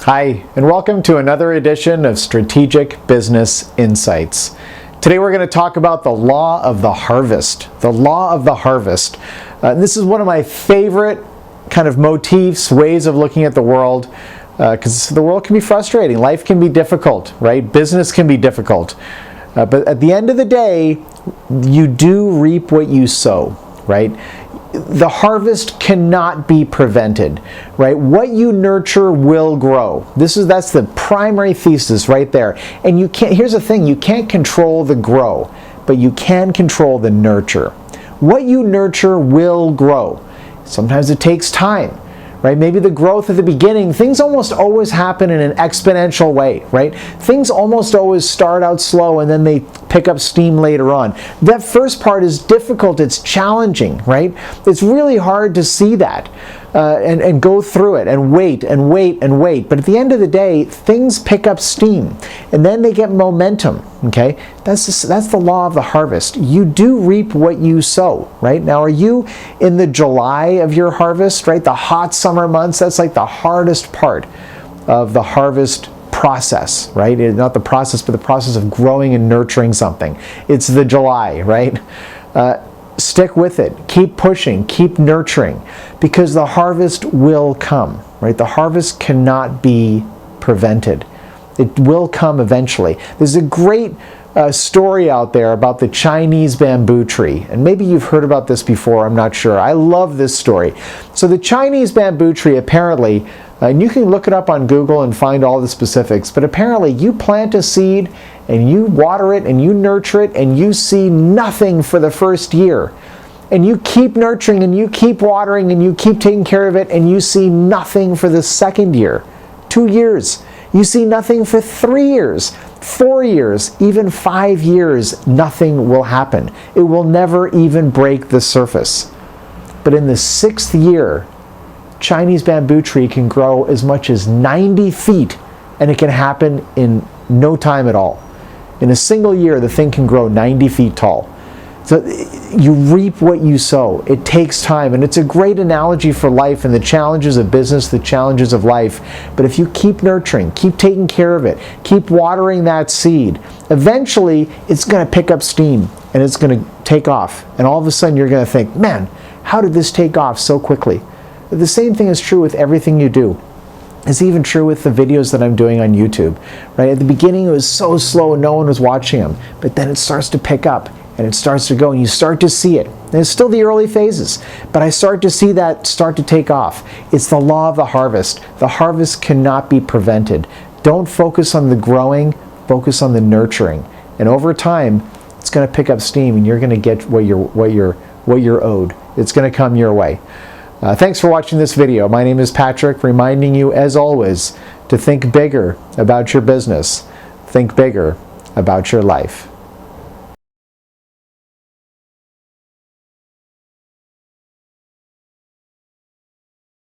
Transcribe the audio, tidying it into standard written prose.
Hi, and welcome to another edition of Strategic Business Insights. Today we're going to talk about the law of the harvest. The law of the harvest. This is one of my favorite kind of motifs, ways of looking at the world, because the world can be frustrating. Life can be difficult, right? Business can be difficult. But at the end of the day, you do reap what you sow, right? The harvest cannot be prevented, right? What you nurture will grow. That's the primary thesis right there. And here's the thing, you can't control the grow, but you can control the nurture. What you nurture will grow. Sometimes it takes time, right? Maybe the growth at the beginning, things almost always happen in an exponential way, right? Things almost always start out slow and then they pick up steam later on. That first part is difficult, it's challenging, right? It's really hard to see that and go through it and wait and wait and wait. But at the end of the day, things pick up steam and then they get momentum, okay? That's the law of the harvest. You do reap what you sow, right? Now, are you in the July of your harvest, right? The hot summer months, that's like the hardest part of the harvest process, right? Not the process, but the process of growing and nurturing something. It's the July, right? Stick with it. Keep pushing. Keep nurturing, because the harvest will come, right? The harvest cannot be prevented. It will come eventually. There's a great story out there about the Chinese bamboo tree, and maybe you've heard about this before, I'm not sure. I love this story. So the Chinese bamboo tree, apparently, and you can look it up on Google and find all the specifics, but apparently you plant a seed and you water it and you nurture it and you see nothing for the first year. And you keep nurturing and you keep watering and you keep taking care of it and you see nothing for the second year, 2 years. You see nothing for 3 years, 4 years, even 5 years, nothing will happen. It will never even break the surface. But in the 6th year, Chinese bamboo tree can grow as much as 90 feet, and it can happen in no time at all. In a single year, the thing can grow 90 feet tall. So you reap what you sow. It takes time, and it's a great analogy for life and the challenges of business, the challenges of life. But if you keep nurturing, keep taking care of it, keep watering that seed, eventually it's going to pick up steam and it's going to take off. And all of a sudden you're going to think, man, how did this take off so quickly? The same thing is true with everything you do. It's even true with the videos that I'm doing on YouTube, right? At the beginning it was so slow and no one was watching them, but then it starts to pick up and it starts to go and you start to see it. And it's still the early phases, but I start to see that start to take off. It's the law of the harvest. The harvest cannot be prevented. Don't focus on the growing, focus on the nurturing. And over time, it's going to pick up steam and you're going to get what you're owed. It's going to come your way. Thanks for watching this video. My name is Patrick, reminding you, as always, to think bigger about your business. Think bigger about your life.